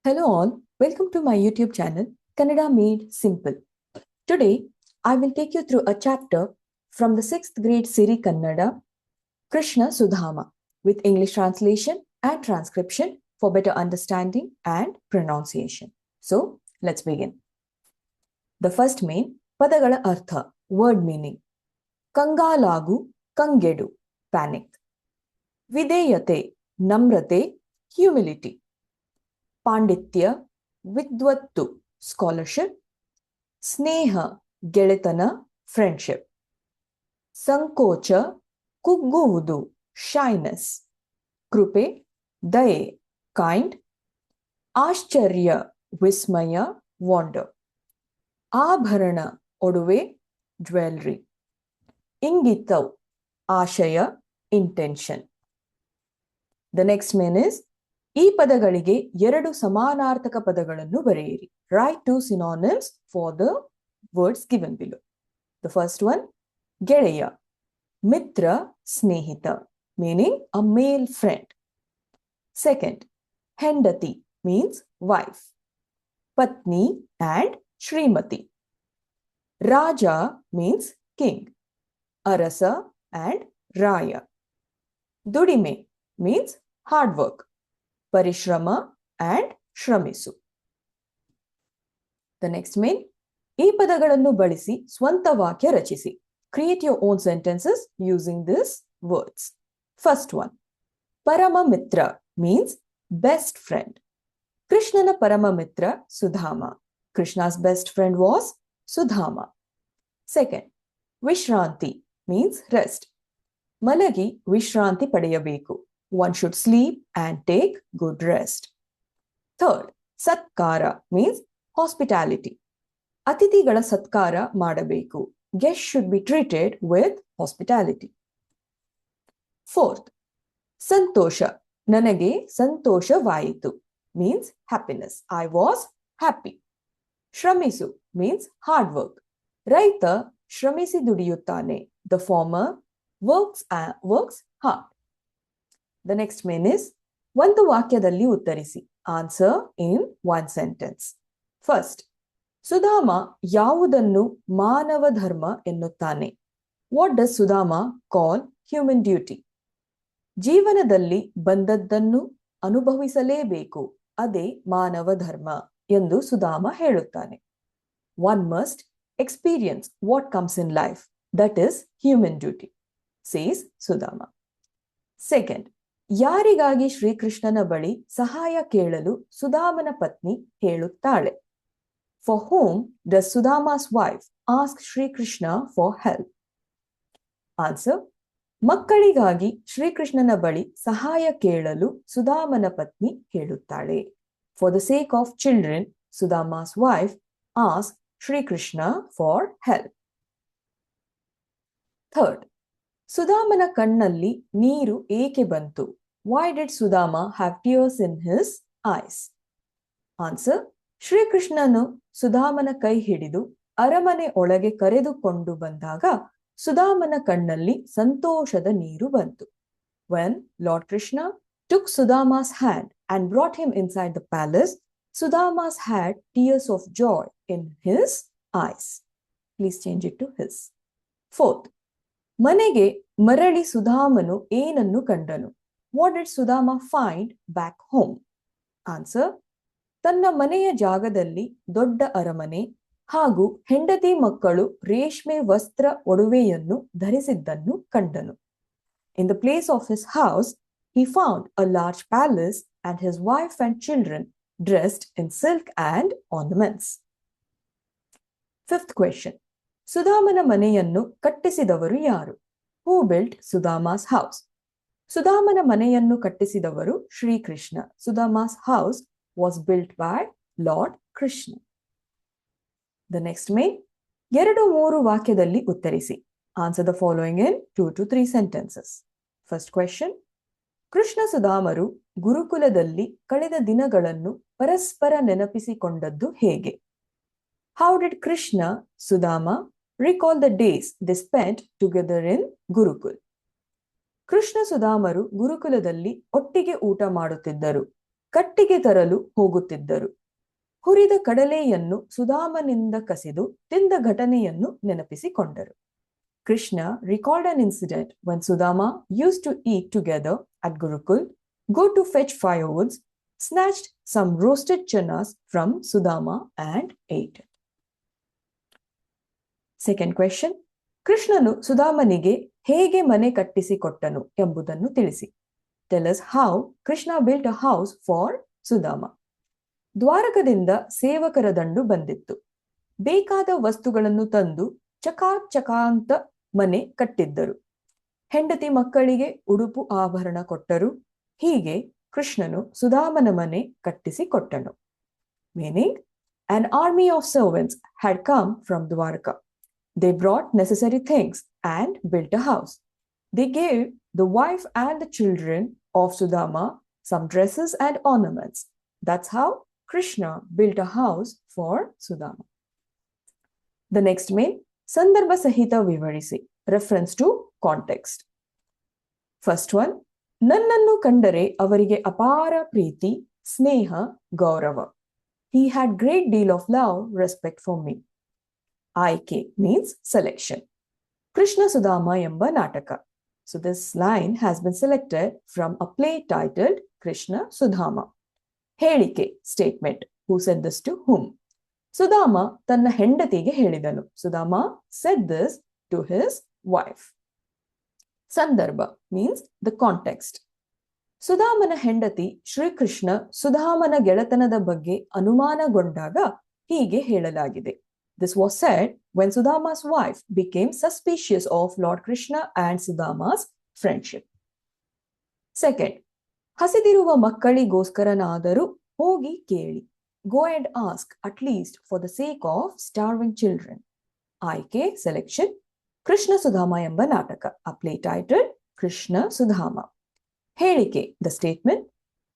Hello all, welcome to my YouTube channel, Kannada Made Simple. Today, I will take you through a chapter from the 6th grade Siri Kannada, Krishna Sudhama, with English translation and transcription for better understanding and pronunciation. So, let's begin. The first main, Padagala Artha, word meaning. Kangalagu, Kangedu, panic. Videyate, Namrate, humility. Panditya, Vidwattu, scholarship. Sneha, ಗೆಳೆತನ, friendship. Sankocha, ಕುಗ್ಗುವುದು, shyness. Krupe, daye, kind. Ashcharya, ವಿಸ್ಮಯ, wonder. ಆಭರಣ, ಒಡವೆ, jewelry. ಇಂಗಿತೌ, ಆಶಯ, intention. The next main is, ಈ ಪದಗಳಿಗೆ ಎರಡು ಸಮಾನಾರ್ಥಕ ಪದಗಳನ್ನು ಬರೆಯಿರಿ. Write two synonyms for the words given below. The first one, ಗೆಳೆಯ, ಮಿತ್ರ, ಸ್ನೇಹಿತ, meaning a male friend. Second, ಹೆಂಡತಿ means wife. ಪತ್ನಿ and Shrimati. Raja means king. ಅರಸ and ರಾಯ. ದುಡಿಮೆ means hard work. ಪರಿಶ್ರಮ and ಶ್ರಮಿಸು. The next main, ಈ ಪದಗಳನ್ನು ಬಳಸಿ ಸ್ವಂತ ವಾಕ್ಯ ರಚಿಸಿ. Create your own sentences using these words. First one, ಪರಮ ಮಿತ್ರ means best friend. ಕೃಷ್ಣನ ಪರಮ ಮಿತ್ರ Sudama. Krishna's best friend was Sudhama. Second, ವಿಶ್ರಾಂತಿ means rest. ಮಲಗಿ ವಿಶ್ರಾಂತಿ ಪಡೆಯಬೇಕು. One should sleep and take good rest. Third, satkara means hospitality. ಅತಿಥಿಗಳ ಸತ್ಕಾರ ಮಾಡಬೇಕು. Guests should be treated with hospitality. Fourth, ಸಂತೋಷ, ನನಗೆ ಸಂತೋಷವಾಯಿತು means happiness. I was happy. ಶ್ರಮಿಸು means hard work. ರೈತ ಶ್ರಮಿಸಿ ದುಡಿಯುತ್ತಾನೆ. The farmer works hard. The next main is, ಒಂದು ವಾಕ್ಯದಲ್ಲಿ ಉತ್ತರಿಸಿ. Answer in one sentence. First, Sudama ಯಾವುದನ್ನು ಮಾನವ ಧರ್ಮ ಎನ್ನುತ್ತಾನೆ? What does Sudhama call human duty? ಜೀವನದಲ್ಲಿ ಬಂದದ್ದನ್ನು ಅನುಭವಿಸಲೇಬೇಕು, ಅದೇ ಮಾನವ ಧರ್ಮ ಎಂದು ಸುಧಾಮ ಹೇಳುತ್ತಾನೆ. One must experience what comes in life, that is human duty, says Sudhama. Second, ಯಾರಿಗಾಗಿ ಶ್ರೀಕೃಷ್ಣನ ಬಳಿ ಸಹಾಯ ಕೇಳಲು ಸುಧಾಮನ ಪತ್ನಿ ಹೇಳುತ್ತಾಳೆ? For whom does Sudhama's wife ask Sri Krishna for help? Answer, ಮಕ್ಕಳಿಗಾಗಿ ಶ್ರೀಕೃಷ್ಣನ ಬಳಿ ಸಹಾಯ ಕೇಳಲು ಸುಧಾಮನ ಪತ್ನಿ ಹೇಳುತ್ತಾಳೆ. For the sake of children, Sudhama's wife asks Sri Krishna for help. Third, ಸುಧಾಮನ ಕಣ್ಣಲ್ಲಿ ನೀರು ಏಕೆ ಬಂತು? Why did Sudhama have tears in his eyes? Answer, ಶ್ರೀಕೃಷ್ಣನು ಸುಧಾಮನ ಕೈ ಹಿಡಿದು ಅರಮನೆ ಒಳಗೆ ಕರೆದುಕೊಂಡು ಬಂದಾಗ ಸುಧಾಮನ ಕಣ್ಣಲ್ಲಿ ಸಂತೋಷದ ನೀರು ಬಂತು. When Lord Krishna took Sudhama's hand and brought him inside the palace, Sudhama's had tears of joy in his eyes. Please change it to his. Fourth, ಮನೆಗೆ ಮರಳಿ ಸುಧಾಮನು ಏನನ್ನು ಕಂಡನು? What did Sudhama find back home? Answer, ತನ್ನ ಮನೆಯ ಜಾಗದಲ್ಲಿ ದೊಡ್ಡ ಅರಮನೆ ಹಾಗೂ ಹೆಂಡತಿ ಮಕ್ಕಳು ರೇಷ್ಮೆ ವಸ್ತ್ರ ಒಡವೆಯನ್ನು ಧರಿಸಿದ್ದನ್ನು ಕಂಡನು. In the place of his house, he found a large palace and his wife and children dressed in silk and ornaments. Fifth question, ಸುಧಾಮನ ಮನೆಯನ್ನು ಕಟ್ಟಿಸಿದವರು ಯಾರು? Who built Sudhama's house? ಸುಧಾಮನ ಮನೆಯನ್ನು ಕಟ್ಟಿಸಿದವರು Shrikrishna. Sudhama's house was built by Lord Krishna. The next main, 2-3 ವಾಕ್ಯದಲ್ಲಿ ಉತ್ತರಿಸಿ. Answer the following in 2 to 3 sentences. First question, Krishna ಸುಧಾಮರು ಗುರುಕುಲದಲ್ಲಿ ಕಳೆದ ದಿನಗಳನ್ನು ಪರಸ್ಪರ ನೆನಪಿಸಿಕೊಂಡದ್ದು ಹೇಗೆ? How did Krishna, Sudhama recall the days they spent together in Gurukul? Krishna ಸುಧಾಮರು ಗುರುಕುಲದಲ್ಲಿ ಒಟ್ಟಿಗೆ ಊಟ ಮಾಡುತ್ತಿದ್ದರು. ಕಟ್ಟಿಗೆ ತರಲು ಹೋಗುತ್ತಿದ್ದರು. ಹುರಿದ ಕಡಲೆಯನ್ನು ಸುಧಾಮನಿಂದ ಕಸಿದು ತಿಂದ ಘಟನೆಯನ್ನು ನೆನಪಿಸಿಕೊಂಡರು. Krishna recalled an incident when Sudama used to eat together at Gurukul, go to fetch firewoods, snatched some roasted channas from Sudama and ate it. Second question. ಕೃಷ್ಣನು ಸುಧಾಮನಿಗೆ ಹೇಗೆ ಮನೆ ಕಟ್ಟಿಸಿಕೊಟ್ಟನು ಎಂಬುದನ್ನು ತಿಳಿಸಿ. Tell us how Krishna built a house for Sudama. ದ್ವಾರಕದಿಂದ ಸೇವಕರ ದಂಡು ಬಂದಿತ್ತು. ಬೇಕಾದ ವಸ್ತುಗಳನ್ನು ತಂದು ಚಕಾಚಕಾಂತ ಮನೆ ಕಟ್ಟಿದ್ದರು. ಹೆಂಡತಿ ಮಕ್ಕಳಿಗೆ ಉಡುಪು ಆಭರಣ ಕೊಟ್ಟರು. ಹೀಗೆ ಕೃಷ್ಣನು ಸುಧಾಮನ ಮನೆ ಕಟ್ಟಿಸಿಕೊಟ್ಟನು. Meaning, an army of servants had come from Dwarka. They brought necessary things and built a house. They gave the wife and the children of Sudama some dresses and ornaments. That's how Krishna built a house for Sudama. The next main, Sandarbha Sahita Vivarisi, reference to context. First one, ನನ್ನನ್ನು ಕಂಡರೆ ಅವರಿಗೆ ಅಪಾರ ಪ್ರೀತಿ, ಸ್ನೇಹ, ಗೌರವ. He had great deal of love, respect for me. ಆಯ್ಕೆ means selection. Krishna Sudama ಎಂಬ ನಾಟಕ. So this line has been selected from a play titled Krishna Sudama. ಹೇಳಿಕೆ statement. Who said this to whom? Sudama ತನ್ನ ಹೆಂಡತಿಗೆ ಹೇಳಿದನು. Sudama said this to his wife. ಸಂದರ್ಭ means the context. ಸುಧಾಮನ ಹೆಂಡತಿ ಶ್ರೀಕೃಷ್ಣ ಸುಧಾಮನ ಗೆಳೆತನದ ಬಗ್ಗೆ ಅನುಮಾನಗೊಂಡಾಗ ಹೀಗೆ ಹೇಳಲಾಗಿದೆ. This was said when Sudama's wife became suspicious of Lord Krishna and Sudama's friendship. Second, ಹಸಿದಿರುವ ಮಕ್ಕಳಿಗೋಸ್ಕರನಾದರೂ ಹೋಗಿ ಕೇಳಿ. Go and ask at least for the sake of starving children. ಆಯ್ಕೆ selection. Krishna Sudama ಎಂಬ ನಾಟಕ. A play titled Krishna Sudama. ಹೇಳಿಕೆ the statement.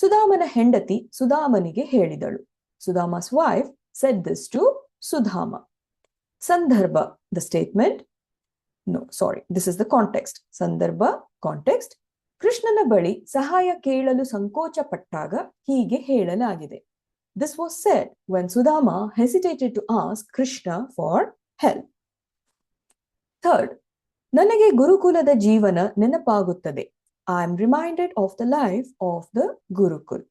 ಸುಧಾಮನ ಹೆಂಡತಿ ಸುಧಾಮನಿಗೆ ಹೇಳಿದಳು. Sudama's wife said this to Sudama. ಸಂದರ್ಭ the statement. No, sorry, this is the context. ಸಂದರ್ಭ context. ಕೃಷ್ಣನ ಬಳಿ ಸಹಾಯ ಕೇಳಲು ಸಂಕೋಚ ಪಟ್ಟಾಗ ಹೀಗೆ ಹೇಳಲಾಗಿದೆ. This was said when Sudama hesitated to ask Krishna for help. Third, ನನಗೆ ಗುರುಕುಲದ ಜೀವನ ನೆನಪಾಗುತ್ತದೆ. I am reminded of the life of the Gurukul.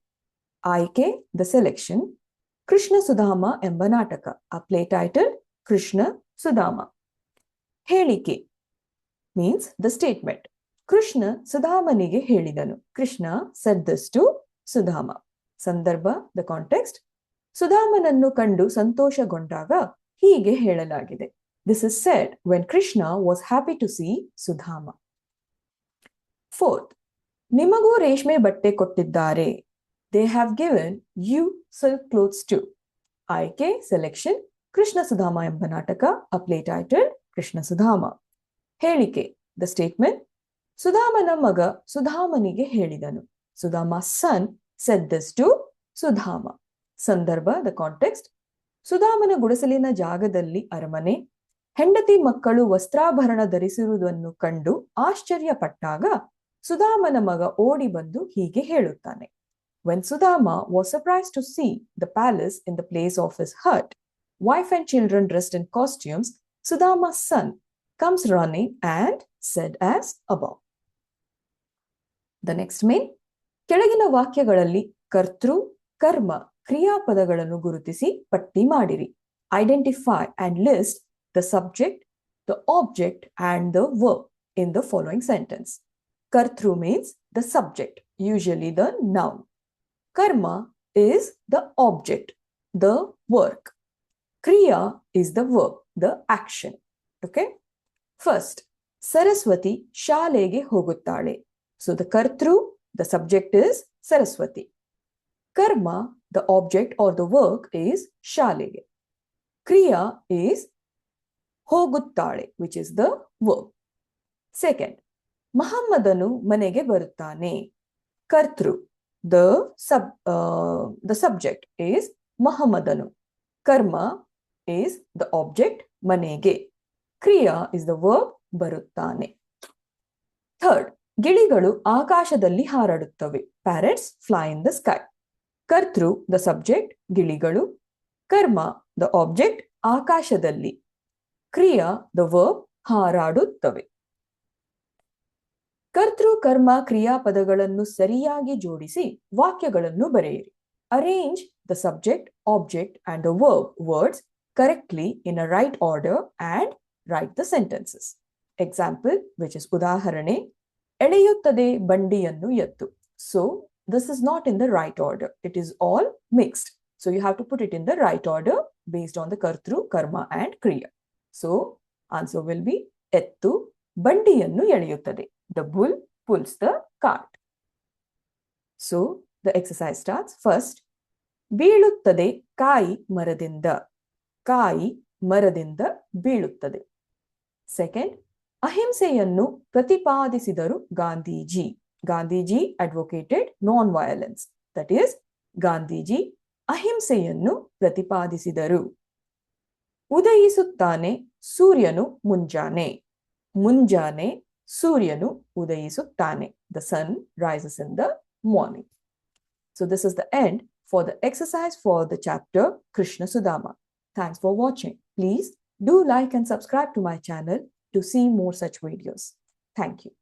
ಆಯ್ಕೆ the selection. ಕೃಷ್ಣ ಸುಧಾಮ ಎಂಬ ನಾಟಕ. A play titled Krishna Sudama. ಹೇಳಿಕೆ means the statement. ಕೃಷ್ಣ ಸುಧಾಮನಿಗೆ ಹೇಳಿದನು. Krishna said this to Sudama. ಸಂದರ್ಭ the context. ಸುಧಾಮನನ್ನು ಕಂಡು ಸಂತೋಷಗೊಂಡಾಗ ಹೀಗೆ ಹೇಳಲಾಗಿದೆ. This is said when Krishna was happy to see Sudama. Fourth, ನಿಮಗೂ ರೇಷ್ಮೆ ಬಟ್ಟೆ ಕೊಟ್ಟಿದ್ದಾರೆ. They have given you silk clothes too. ಆಯ್ಕೆ selection. ಕೃಷ್ಣ ಸುಧಾಮ ಎಂಬ ನಾಟಕ. A play titled Krishna Sudama. ಹೇಳಿಕೆ the statement. ಸುಧಾಮನ ಮಗ ಸುಧಾಮನಿಗೆ ಹೇಳಿದನು. Sudama's son said this to Sudama. ಸಂದರ್ಭ the context. ಸುಧಾಮನ ಗುಡಿಸಲಿನ ಜಾಗದಲ್ಲಿ ಅರಮನೆ. ಹೆಂಡತಿ ಮಕ್ಕಳು ವಸ್ತ್ರಾಭರಣ ಧರಿಸಿರುವುದನ್ನು ಕಂಡು ಆಶ್ಚರ್ಯಪಟ್ಟಾಗ ಸುಧಾಮನ ಮಗ ಓಡಿ ಬಂದು ಹೀಗೆ ಹೇಳುತ್ತಾನೆ. When Sudama was surprised to see the palace in the place of his hut, wife and children dressed in costumes, Sudama's son comes running and said as above. The next main, ಕೆಳಗಿನ ವಾಕ್ಯಗಳಲ್ಲಿ ಕರ್ತೃ, ಕರ್ಮ, ಕ್ರಿಯಾಪದಗಳನ್ನು ಗುರುತಿಸಿ ಪಟ್ಟಿ ಮಾಡಿರಿ. Identify and list the subject, the object and the verb in the following sentence. Kartru means the subject, usually the noun. Karma is the object, the work. Kriya is the verb, the action. Okay? First, Saraswati ಶಾಲೆಗೆ ಹೋಗುತ್ತಾಳೆ. So the Kartru, the subject is Saraswati. Karma, the object or the work is ಶಾಲೆಗೆ. Kriya is ಹೋಗುತ್ತಾಳೆ, which is the verb. Second, ಮಹಮ್ಮದನು ಮನೆಗೆ ಬರುತ್ತಾನೆ. ಕರ್ತೃ, the subject is ಮಹಮ್ಮದನು. Karma is the object, ಮನೆಗೆ. Kriya is the verb, ಬರುತ್ತಾನೆ. Third, ಗಿಳಿಗಳು ಆಕಾಶದಲ್ಲಿ ಹಾರಾಡುತ್ತವೆ. Parrots fly in the sky. ಕರ್ತೃ the subject ಗಿಳಿಗಳು, ಕರ್ಮ ದ ಆಬ್ಜೆಕ್ಟ್ ಆಕಾಶದಲ್ಲಿ, ಕ್ರಿಯಾ ದ ವರ್ಬ್ ಹಾರಾಡುತ್ತವೆ. ಕರ್ತೃ ಕರ್ಮ ಕ್ರಿಯಾಪದಗಳನ್ನು ಸರಿಯಾಗಿ ಜೋಡಿಸಿ ವಾಕ್ಯಗಳನ್ನು ಬರೆಯಿರಿ. Arrange the subject object and the verb words correctly in a right order and write the sentences. Example, which is ಉದಾಹರಣೆ, ಎಳೆಯುತ್ತದೆ ಬಂಡಿಯನ್ನು ಎತ್ತು. So this is not in the right order. It is all mixed. So you have to put it in the right order based on the kartru, karma and kriya. So answer will be ಎತ್ತು ಬಂಡಿಯನ್ನು ಎಳೆಯುತ್ತದೆ. The bull pulls the cart. So the exercise starts. First, ಬೀಳುತ್ತದೆ ಕಾಯಿ ಮರದಿಂದ. ಕಾಯಿ ಮರದಿಂದ ಬೀಳುತ್ತದೆ. Second, ಅಹಿಂಸೆಯನ್ನು ಪ್ರತಿಪಾದಿಸಿದರು Gandhiji. Gandhiji advocated non violence. That is, Gandhiji ಅಹಿಂಸೆಯನ್ನು ಪ್ರತಿಪಾದಿಸಿದರು. ಉದಯಿಸುತ್ತಾನೆ ಸೂರ್ಯನು ಮುಂಜಾನೆ. ಮುಂಜಾನೆ ಸೂರ್ಯನು ಉದಯಿಸುತ್ತಾನೆ. The sun rises in the morning. So this is the end for the exercise for the chapter Krishna Sudama. Thanks for watching. Please do like and subscribe to my channel to see more such videos. Thank you.